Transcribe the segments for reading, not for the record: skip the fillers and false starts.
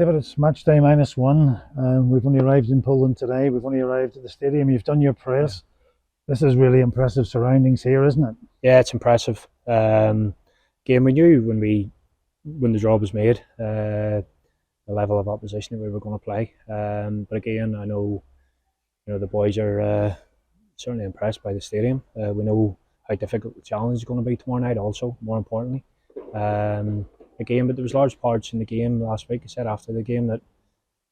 David, it's match day -1. We've only arrived in Poland today. We've only arrived at the stadium. You've done your press. This is really impressive surroundings here, isn't it? Yeah, it's impressive. Game we knew when the draw was made, the level of opposition that we were going to play. But again, I know the boys are certainly impressed by the stadium. We know how difficult the challenge is going to be tomorrow night. Also, more importantly, again, but there was large parts in the game last week. I said after the game that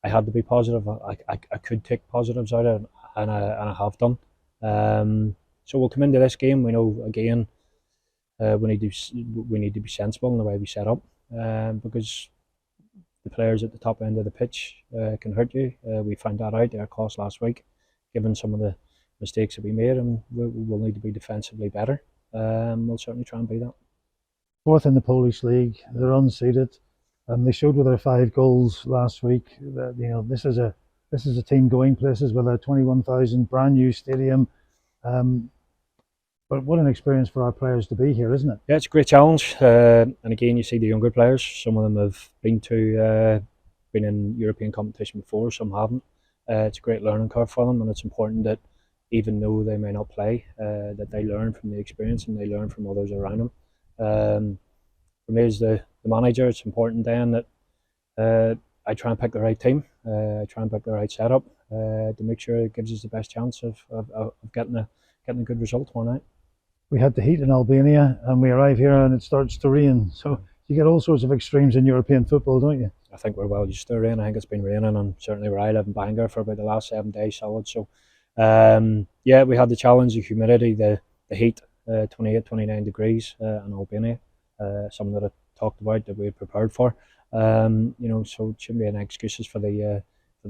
I had to be positive. I could take positives out of it, and I have done. So we'll come into this game. We know again we need to be sensible in the way we set up, because the players at the top end of the pitch can hurt you. We found that out. Our cost last week, given some of the mistakes that we made, and we'll need to be defensively better. We'll certainly try and be that. Fourth in the Polish league, they're unseeded, and they showed with their 5 goals last week that this is a team going places with a 21,000 brand new stadium. But what an experience for our players to be here, isn't it? Yeah, it's a great challenge, and again, you see the younger players. Some of them have been in European competition before, some haven't. It's a great learning curve for them, and it's important that even though they may not play, that they learn from the experience and they learn from others around them. For me as the manager, it's important then that I try and pick the right team, I try and pick the right setup to make sure it gives us the best chance of getting a good result tomorrow night. We had the heat in Albania, and we arrive here and it starts to rain. So you get all sorts of extremes in European football, don't you? I think we're well used to rain. I think it's been raining, and certainly where I live in Bangor, for about the last 7 days solid. So yeah, we had the challenge, the humidity, the heat, 28, 29 degrees in Albania, something that I talked about that we had prepared for. So it shouldn't be any excuses for the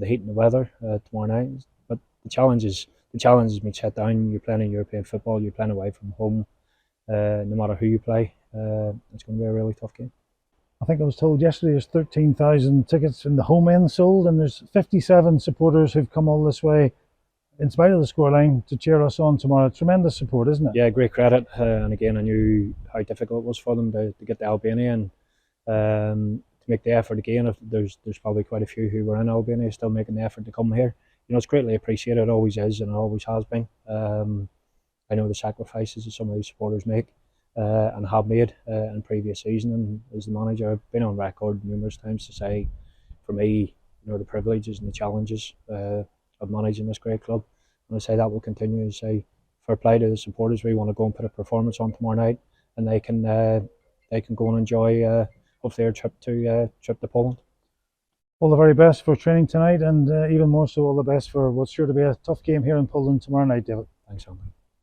heat and the weather tomorrow night. But the challenge is being set down. You're playing in European football, you're playing away from home. No matter who you play, it's going to be a really tough game. I think I was told yesterday there's 13,000 tickets in the home end sold, and there's 57 supporters who've come all this way, in spite of the scoreline, to cheer us on tomorrow. Tremendous support, isn't it? Yeah, great credit. And again, I knew how difficult it was for them to get to Albania, and to make the effort again. There's probably quite a few who were in Albania still making the effort to come here. It's greatly appreciated. It always is, and it always has been. I know the sacrifices that some of these supporters make and have made in previous season. And as the manager, I've been on record numerous times to say, for me, the privileges and the challenges of managing this great club. And I say that will continue. To say fair play to the supporters. We want to go and put a performance on tomorrow night, and they can go and enjoy hopefully their trip to Poland. All the very best for training tonight, and even more so all the best for what's sure to be a tough game here in Poland tomorrow night, David. Thanks, Andy.